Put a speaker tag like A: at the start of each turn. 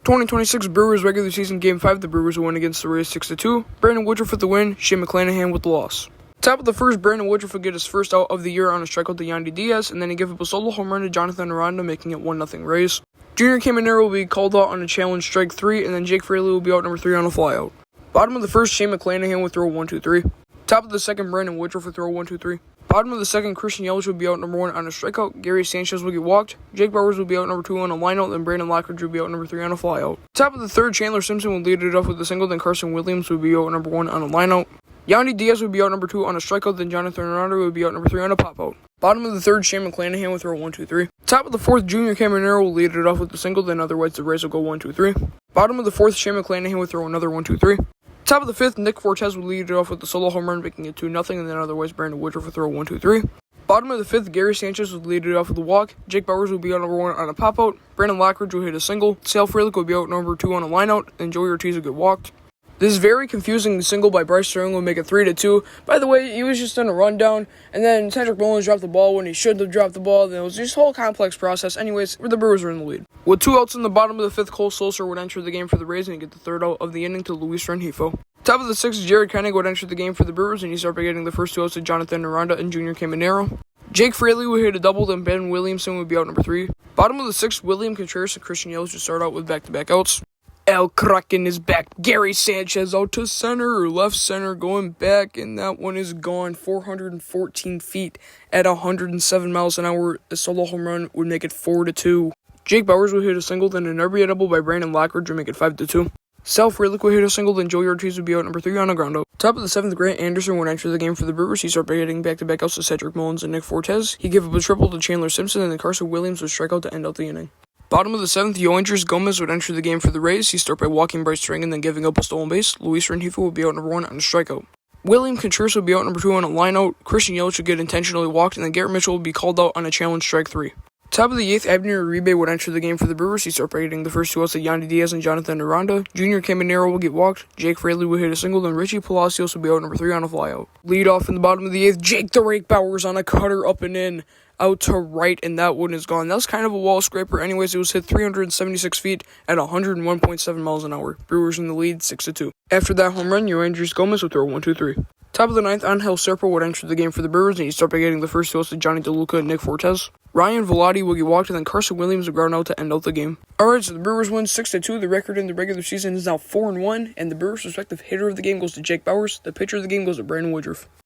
A: 2026 Brewers regular season Game 5, the Brewers will win against the Rays 6-2. Brandon Woodruff with the win, Shane McClanahan with the loss. Top of the first, Brandon Woodruff would get his first out of the year on a strikeout to Yandy Diaz, and then he gave up a solo home run to Jonathan Aranda, making it 1-0 Rays. Junior Caminero will be called out on a challenge strike 3, and then Jake Fraley will be out number 3 on a flyout. Bottom of the first, Shane McClanahan would throw 1-2-3. Top of the second, Brandon Woodruff would throw 1-2-3. Bottom of the second, Christian Yelich would be out number 1 on a strikeout. Gary Sanchez will get walked. Jake Bauers will be out number 2 on a lineout. Then Brandon Lockridge will be out number 3 on a flyout. Top of the third, Chandler Simpson will lead it off with a single. Then Carson Williams will be out number 1 on a lineout. Yandy Diaz would be out number 2 on a strikeout. Then Jonathan Aranda would be out number 3 on a pop-out. Bottom of the third, Shane McClanahan will throw 1-2-3. Top of the fourth, Junior Caminero will lead it off with a single. Then otherwise the Rays will go 1-2-3. Bottom of the fourth, Shane McClanahan will throw another 1-2-3. Top of the fifth, Nick Fortes will lead it off with a solo home run, making it 2-0. And then otherwise Brandon Woodruff will throw 1-2-3. Bottom of the fifth, Gary Sanchez will lead it off with a walk. Jake Bauers will be out number 1 on a pop-out. Brandon Lockridge will hit a single. Sal Frelick will be out number 2 on a lineout. And Joey Ortiz will get walked. This very confusing single by Bryce Sterling will make it 3-2. By the way, he was just on a rundown, and then Cedric Mullins dropped the ball when he shouldn't have dropped the ball. Then it was just a whole complex process. Anyways, the Brewers are in the lead. With 2 outs in the bottom of the fifth, Cole Sulser would enter the game for the Rays and get the third out of the inning to Luis Rengifo. Top of the sixth, Jared Koenig would enter the game for the Brewers, and he started getting the first 2 outs to Jonathan Aranda and Junior Caminero. Jake Fraley would hit a double, then Ben Williamson would be out number 3. Bottom of the sixth, William Contreras and Christian Yelich would start out with back-to-back outs. El Kraken is back. Gary Sanchez out to center or left center going back, and that one is gone. 414 feet at 107 miles an hour. A solo home run would make it 4-2. Jake Bauers would hit a single, then an RBI double by Brandon Lockridge would make it 5-2. Sal Frelick would hit a single, then Joey Ortiz would be out number 3 on a ground out. Top of the seventh, Grant Anderson would enter the game for the Brewers. He started hitting back-to-back outs to Cedric Mullins and Nick Fortes. He gave up a triple to Chandler Simpson, and then Carson Williams would strike out to end out the inning. Bottom of the seventh, Yoendrys Gomez would enter the game for the Rays. He started by walking Bryce Sterling and then giving up a stolen base. Luis Rengifo would be out number 1 on a strikeout. William Contreras would be out number 2 on a lineout. Christian Yelich would get intentionally walked, and then Garrett Mitchell would be called out on a challenge strike 3. Top of the eighth, Abner Uribe would enter the game for the Brewers. He started by hitting the first 2 outs to Yandy Diaz and Jonathan Aranda. Junior Caminero will get walked. Jake Fraley would hit a single, then Richie Palacios would be out number 3 on a flyout. Lead off in the bottom of the eighth, Jake the Rake Bauers on a cutter up and in. Out to right, and that one is gone. That was kind of a wall scraper. Anyways, it was hit 376 feet at 101.7 miles an hour. Brewers in the lead, 6-2. After that home run, Yoendrys Gomez would throw 1-2-3. Top of the ninth, Angel Serpa would enter the game for the Brewers, and he started by getting the first 2 outs to Johnny DeLuca and Nick Fortes. Ryan Velotti will get walked, and then Carson Williams would ground out to end out the game. Alright, so the Brewers win 6-2. The record in the regular season is now 4-1, and the Brewers' respective hitter of the game goes to Jake Bauers. The pitcher of the game goes to Brandon Woodruff.